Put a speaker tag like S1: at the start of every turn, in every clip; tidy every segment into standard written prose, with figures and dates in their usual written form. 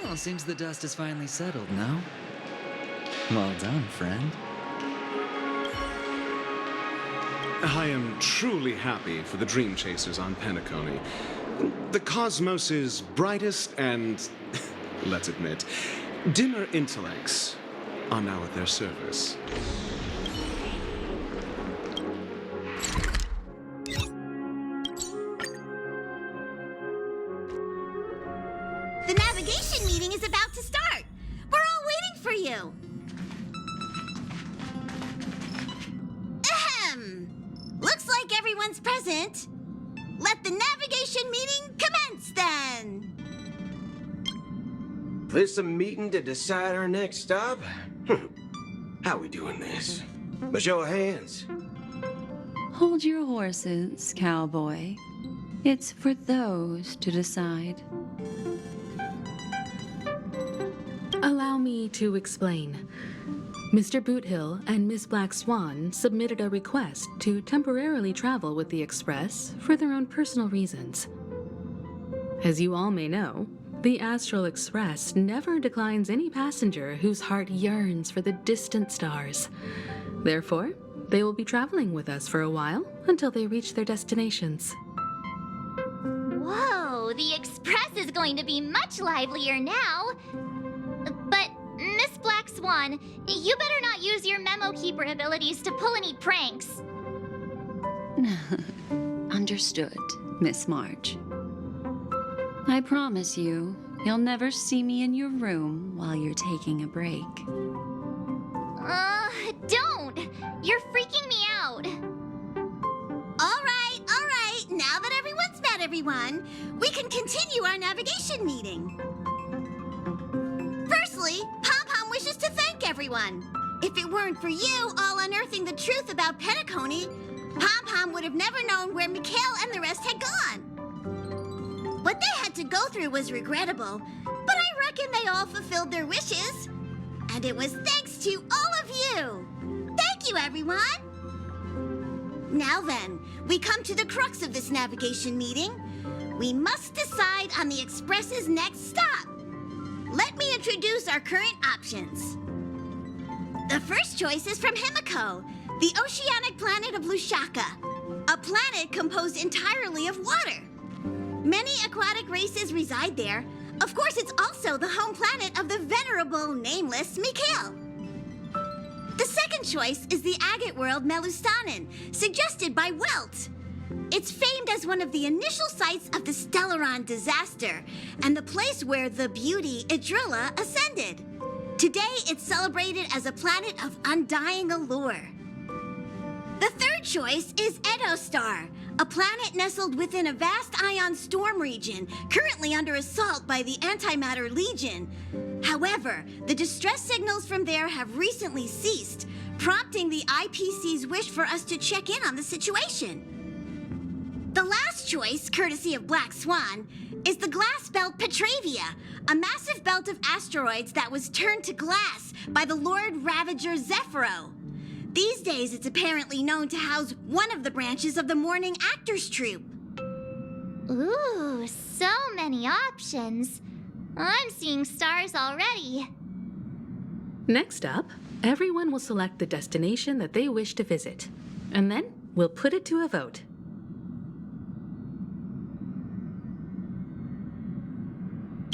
S1: Well, seems the dust is finally settled, no? Well done, friend.
S2: I am truly happy for the Dream Chasers on Penacony. The cosmos's brightest and, let's admit, dimmer intellects are now at their service.
S3: The navigation meeting is about to start. We're all waiting for you. Ahem. Looks like everyone's present. Let the navigation meeting commence then.
S4: This a meeting to decide our next stop? How we doing this? A show of hands.
S5: Hold your horses, cowboy. It's for those to decide.
S6: Allow me to explain. Mr. Boothill and Miss Black Swan submitted a request to temporarily travel with the Express for their own personal reasons. As you all may know, the Astral Express never declines any passenger whose heart yearns for the distant stars. Therefore, they will be traveling with us for a while until they reach their destinations.
S7: Whoa, the Express is going to be much livelier now. But, Miss Black Swan, you better not use your memo keeper abilities to pull any pranks.
S5: Understood, Miss March. I promise you, you'll never see me in your room while you're taking a break.
S7: Don't! You're freaking me out.
S3: All right. Now that everyone's met everyone, we can continue our navigation meeting. Firstly, Pom-Pom wishes to thank everyone. If it weren't for you all unearthing the truth about Penacony, Pom-Pom would have never known where Mikhail and the rest had gone. What they had to go through was regrettable, but I reckon they all fulfilled their wishes. And it was thanks to all of you. Thank you, everyone. Now then, we come to the crux of this navigation meeting. We must decide on the Express's next stop. Let me introduce our current options. The first choice is from Himiko, the oceanic planet of Lushaka, a planet composed entirely of water. Many aquatic races reside there. Of course, it's also the home planet of the venerable, nameless Mikhail. The second choice is the agate world Melustanen, suggested by Welt. It's famed as one of the initial sites of the Stellaron disaster and the place where the beauty Idrilla ascended. Today, it's celebrated as a planet of undying allure. The third choice is Edostar, a planet nestled within a vast ion storm region, currently under assault by the Antimatter Legion. However, the distress signals from there have recently ceased, prompting the IPC's wish for us to check in on the situation. The last choice, courtesy of Black Swan, is the glass belt Petravia, a massive belt of asteroids that was turned to glass by the Lord Ravager Zephyro. These days, it's apparently known to house one of the branches of the Morning Actors Troupe.
S7: Ooh, so many options. I'm seeing stars already.
S6: Next up, everyone will select the destination that they wish to visit, and then we'll put it to a vote.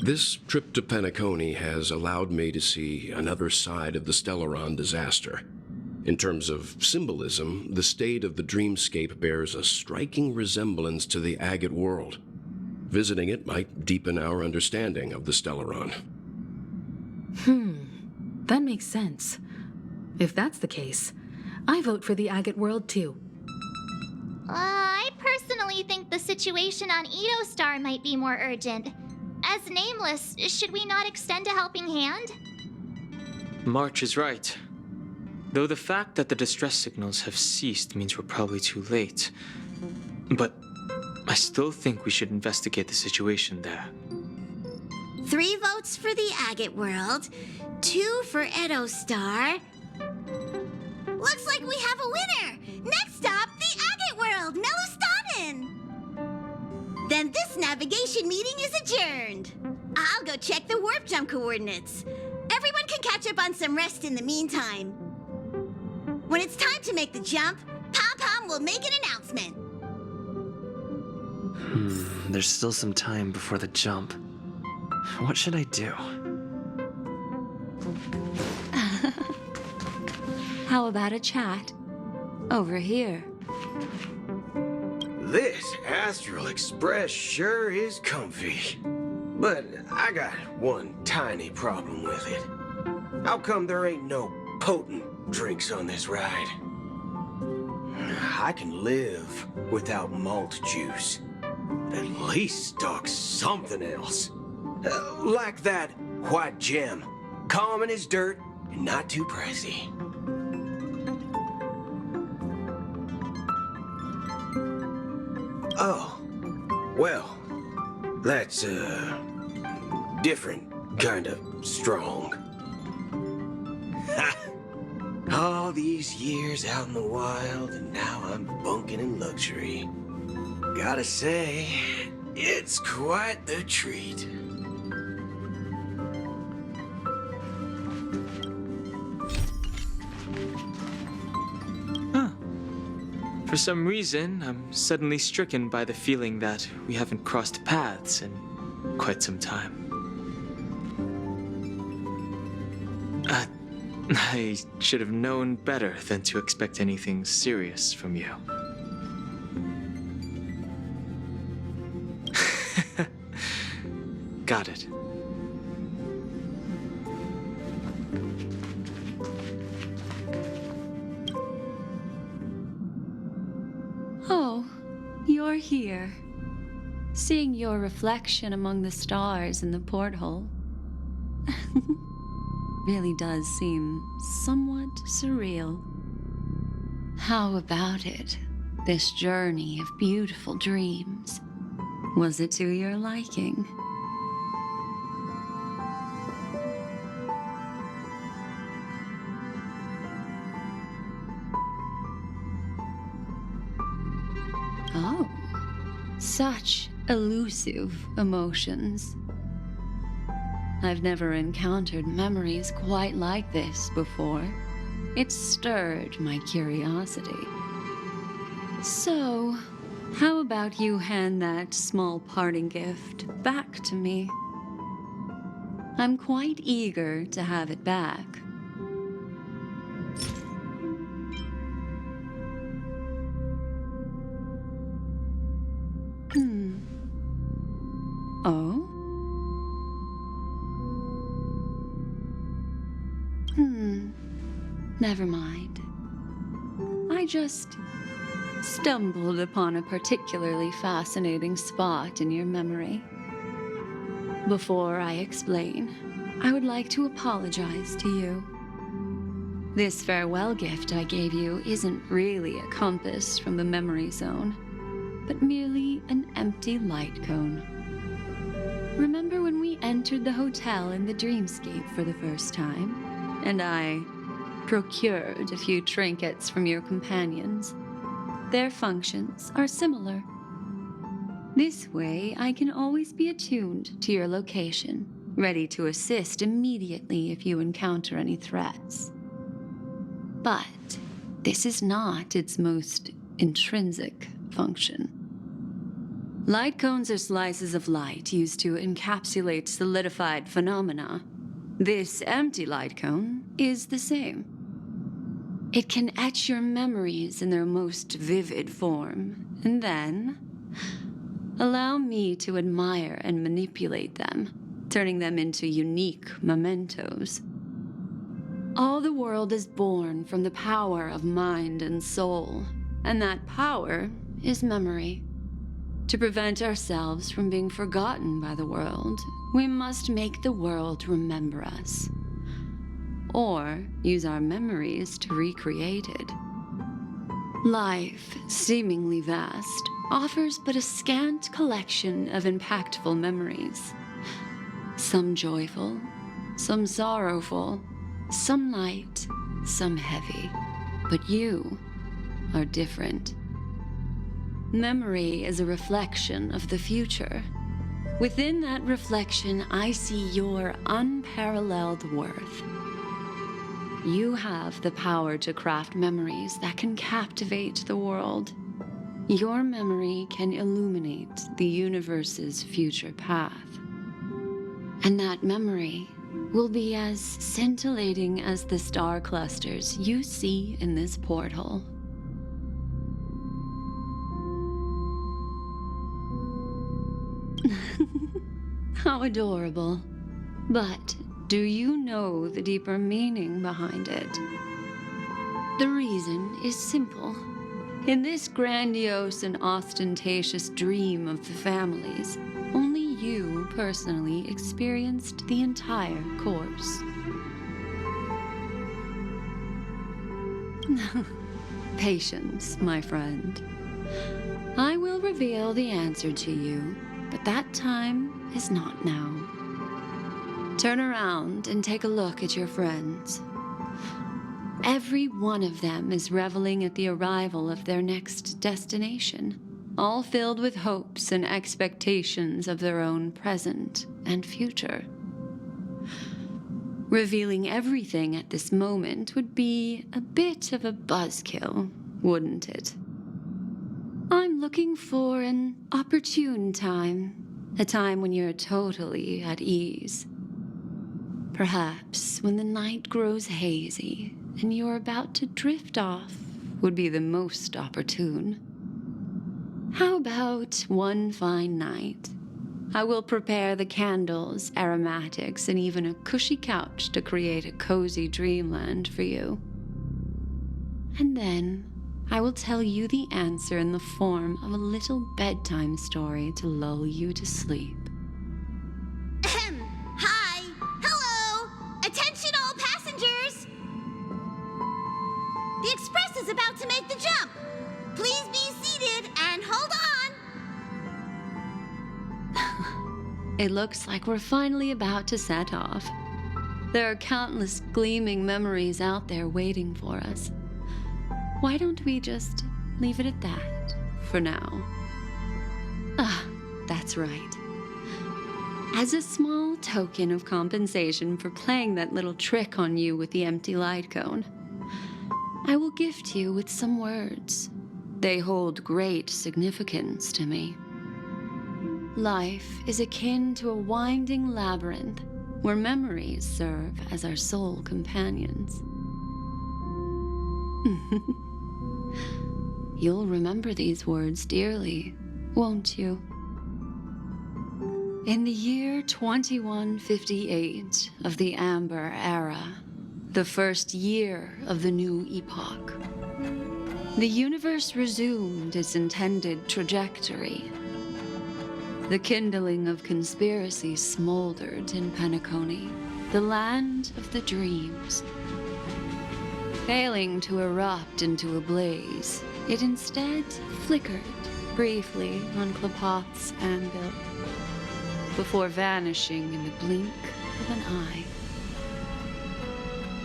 S8: This trip to Penacony has allowed me to see another side of the Stellaron disaster. In terms of symbolism, the state of the dreamscape bears a striking resemblance to the agate world. Visiting it might deepen our understanding of the Stellaron.
S6: That makes sense. If that's the case, I vote for the agate world too.
S7: I personally think the situation on Edostar might be more urgent. As nameless, should we not extend a helping hand?
S9: March is right. Though the fact that the distress signals have ceased means we're probably too late. But I still think we should investigate the situation there.
S3: 3 votes for the agate world, 2 for Edostar. Looks like we have a winner! Next stop, the agate world, Melustanen! Then this navigation meeting is adjourned. I'll go check the warp jump coordinates. Everyone can catch up on some rest in the meantime. When it's time to make the jump, Pom-Pom will make an announcement.
S10: There's still some time before the jump. What should I do?
S5: How about a chat? Over here.
S4: This Astral Express sure is comfy. But I got one tiny problem with it. How come there ain't no potent drinks on this ride? I can live without malt juice. At least stock something else. Like that white gem. Calm as dirt and not too pricey. Oh, well, that's different kind of strong. All these years out in the wild, and now I'm bunking in luxury. Gotta say, it's quite the treat.
S9: For some reason, I'm suddenly stricken by the feeling that we haven't crossed paths in quite some time. I should have known better than to expect anything serious from you. Got it.
S5: Oh, you're here. Seeing your reflection among the stars in the porthole really does seem somewhat surreal. How about it? This journey of beautiful dreams. Was it to your liking? Oh, such elusive emotions. I've never encountered memories quite like this before. It stirred my curiosity. So, how about you hand that small parting gift back to me? I'm quite eager to have it back. Oh? Never mind. I just stumbled upon a particularly fascinating spot in your memory. Before I explain, I would like to apologize to you. This farewell gift I gave you isn't really a compass from the memory zone, but merely an empty light cone. Remember when we entered the hotel in the dreamscape for the first time, and I procured a few trinkets from your companions? Their functions are similar. This way, I can always be attuned to your location, ready to assist immediately if you encounter any threats. But this is not its most intrinsic function. Light cones are slices of light used to encapsulate solidified phenomena. This empty light cone is the same. It can etch your memories in their most vivid form, and then allow me to admire and manipulate them, turning them into unique mementos. All the world is born from the power of mind and soul, and that power is memory. To prevent ourselves from being forgotten by the world, we must make the world remember us, or use our memories to recreate it. Life, seemingly vast, offers but a scant collection of impactful memories. Some joyful, some sorrowful, some light, some heavy. But you are different. Memory is a reflection of the future. Within that reflection, I see your unparalleled worth. You have the power to craft memories that can captivate the world. Your memory can illuminate the universe's future path. And that memory will be as scintillating as the star clusters you see in this portal. How adorable. But do you know the deeper meaning behind it? The reason is simple. In this grandiose and ostentatious dream of the families, only you personally experienced the entire course. Patience, my friend. I will reveal the answer to you, but that time is not now. Turn around and take a look at your friends. Every one of them is reveling at the arrival of their next destination, all filled with hopes and expectations of their own present and future. Revealing everything at this moment would be a bit of a buzzkill, wouldn't it? I'm looking for an opportune time, a time when you're totally at ease. Perhaps when the night grows hazy and you're about to drift off would be the most opportune. How about one fine night? I will prepare the candles, aromatics, and even a cushy couch to create a cozy dreamland for you. And then I will tell you the answer in the form of a little bedtime story to lull you to sleep.
S3: Hi! Hello! Attention all passengers! The express is about to make the jump. Please be seated and hold on.
S5: It looks like we're finally about to set off. There are countless gleaming memories out there waiting for us. Why don't we just leave it at that for now? That's right. As a small token of compensation for playing that little trick on you with the empty light cone, I will gift you with some words. They hold great significance to me. Life is akin to a winding labyrinth where memories serve as our sole companions. You'll remember these words dearly, won't you? In the year 2158 of the Amber Era, the first year of the new epoch, the universe resumed its intended trajectory. The kindling of conspiracy smoldered in Penacony, the land of the dreams. Failing to erupt into a blaze, it instead flickered briefly on Klapoth's anvil, before vanishing in the blink of an eye.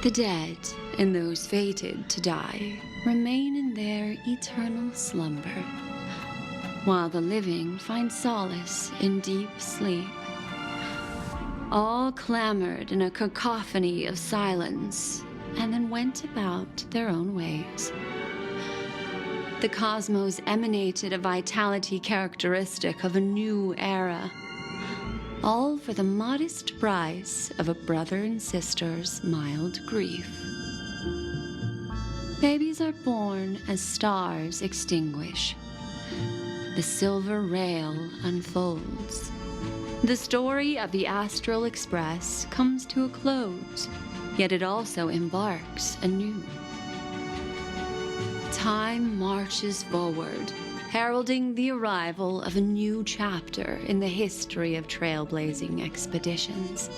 S5: The dead and those fated to die remain in their eternal slumber, while the living find solace in deep sleep. All clamored in a cacophony of silence, and then went about their own ways. The cosmos emanated a vitality characteristic of a new era, all for the modest price of a brother and sister's mild grief. Babies are born as stars extinguish. The silver rail unfolds. The story of the Astral Express comes to a close, yet it also embarks anew. Time marches forward, heralding the arrival of a new chapter in the history of trailblazing expeditions.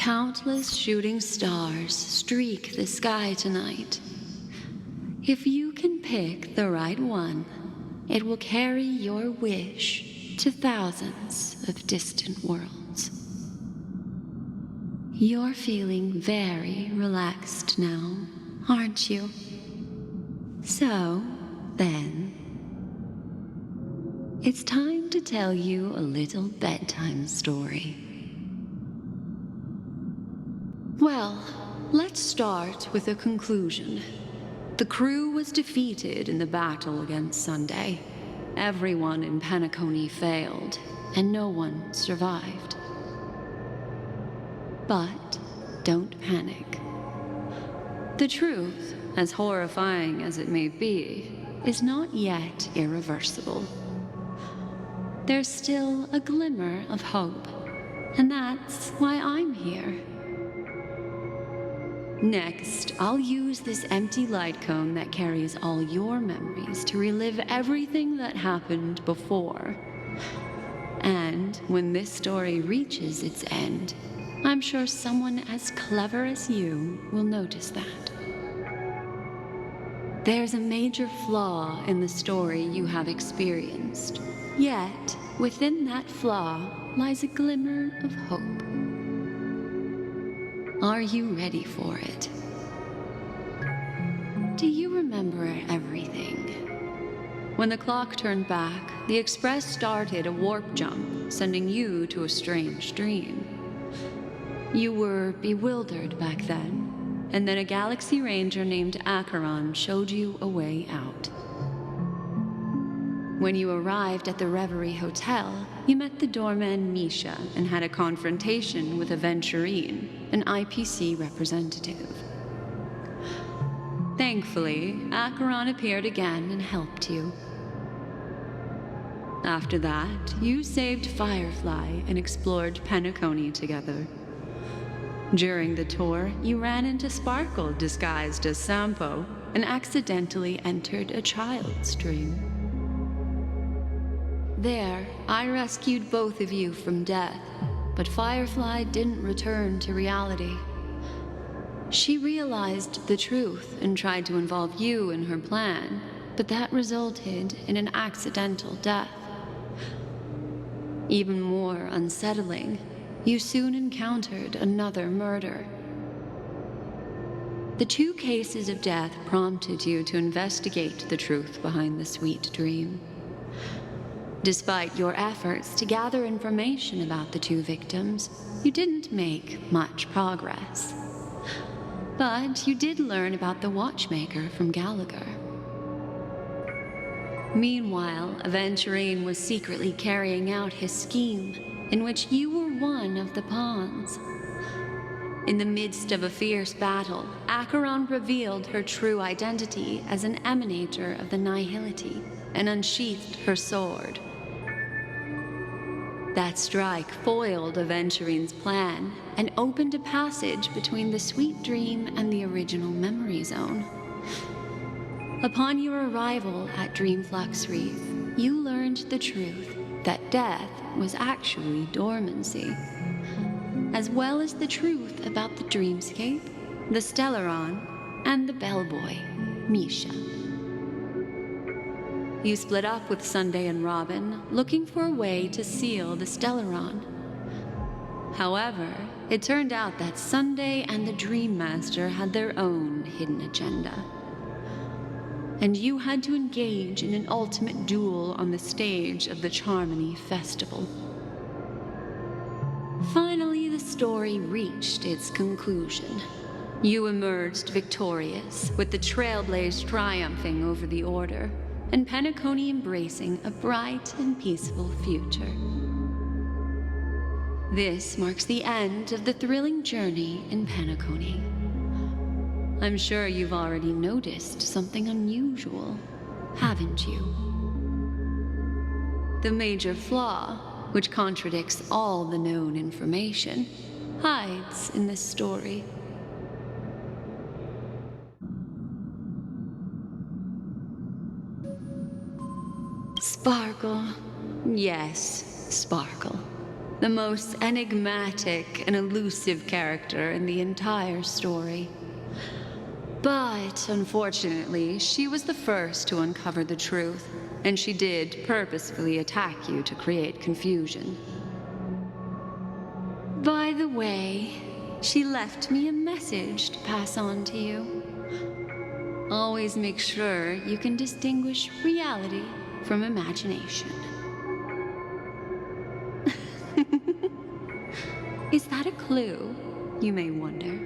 S5: Countless shooting stars streak the sky tonight. If you can pick the right one, it will carry your wish to thousands of distant worlds. You're feeling very relaxed now, aren't you? So, then, it's time to tell you a little bedtime story. Well, let's start with a conclusion. The crew was defeated in the battle against Sunday. Everyone in Penacony failed, and no one survived. But don't panic. The truth, as horrifying as it may be, is not yet irreversible. There's still a glimmer of hope, and that's why I'm here. Next, I'll use this empty light cone that carries all your memories to relive everything that happened before. And when this story reaches its end, I'm sure someone as clever as you will notice that. There's a major flaw in the story you have experienced, yet within that flaw lies a glimmer of hope. Are you ready for it? Do you remember everything? When the clock turned back, the Express started a warp jump, sending you to a strange dream. You were bewildered back then, and then a Galaxy Ranger named Acheron showed you a way out. When you arrived at the Reverie Hotel, you met the doorman Misha and had a confrontation with Aventurine, an IPC representative. Thankfully, Acheron appeared again and helped you. After that, you saved Firefly and explored Penacony together. During the tour, you ran into Sparkle disguised as Sampo and accidentally entered a child's dream. There, I rescued both of you from death, but Firefly didn't return to reality. She realized the truth and tried to involve you in her plan, but that resulted in an accidental death. Even more unsettling, you soon encountered another murder. The 2 cases of death prompted you to investigate the truth behind the sweet dream. Despite your efforts to gather information about the 2 victims, you didn't make much progress. But you did learn about the watchmaker from Gallagher. Meanwhile, Aventurine was secretly carrying out his scheme, in which you were one of the pawns. In the midst of a fierce battle, Acheron revealed her true identity as an emanator of the Nihility and unsheathed her sword. That strike foiled Aventurine's plan and opened a passage between the sweet dream and the original memory zone. Upon your arrival at Dreamflux Reef, you learned the truth that death was actually dormancy, as well as the truth about the dreamscape, the Stellaron, and the bellboy, Misha. You split up with Sunday and Robin, looking for a way to seal the Stellaron. However, it turned out that Sunday and the Dream Master had their own hidden agenda. And you had to engage in an ultimate duel on the stage of the Charmony Festival. Finally, the story reached its conclusion. You emerged victorious, with the Trailblaze triumphing over the Order, and Penacony embracing a bright and peaceful future. This marks the end of the thrilling journey in Penacony. I'm sure you've already noticed something unusual, haven't you? The major flaw, which contradicts all the known information, hides in this story. Sparkle. Yes, Sparkle. The most enigmatic and elusive character in the entire story. But, unfortunately, she was the first to uncover the truth, and she did purposefully attack you to create confusion. By the way, she left me a message to pass on to you. Always make sure you can distinguish reality from imagination. Is that a clue, you may wonder?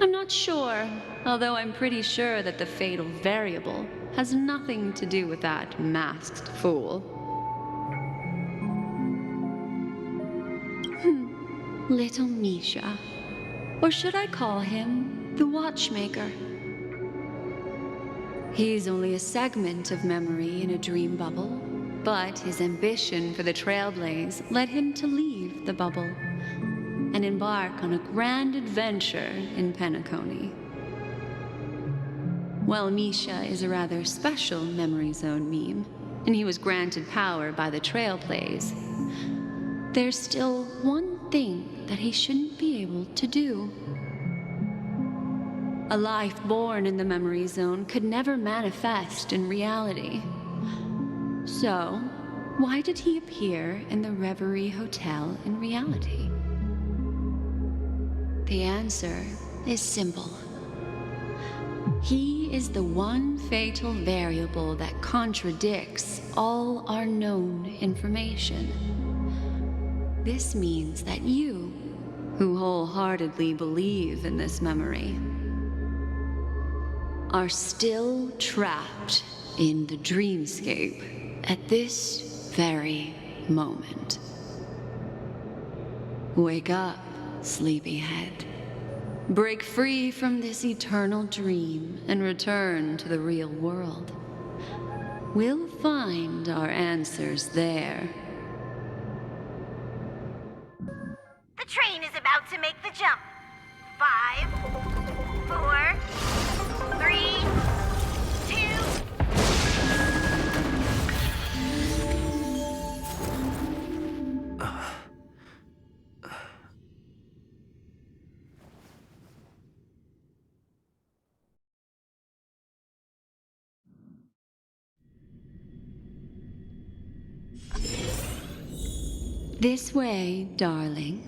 S5: I'm not sure, although I'm pretty sure that the fatal variable has nothing to do with that masked fool. Little Misha. Or should I call him the Watchmaker? He's only a segment of memory in a dream bubble, but his ambition for the Trailblaze led him to leave the bubble and embark on a grand adventure in Penacony. While Misha is a rather special Memory Zone meme, and he was granted power by the Trailblaze, there's still one thing that he shouldn't be able to do. A life born in the Memory Zone could never manifest in reality. So, why did he appear in the Reverie Hotel in reality? The answer is simple. He is the one fatal variable that contradicts all our known information. This means that you, who wholeheartedly believe in this memory, are still trapped in the dreamscape at this very moment. Wake up, sleepyhead. Break free from this eternal dream and return to the real world. We'll find our answers there.
S3: The train is about to make the jump. 5, 4, 3, 2.
S5: This way, darling.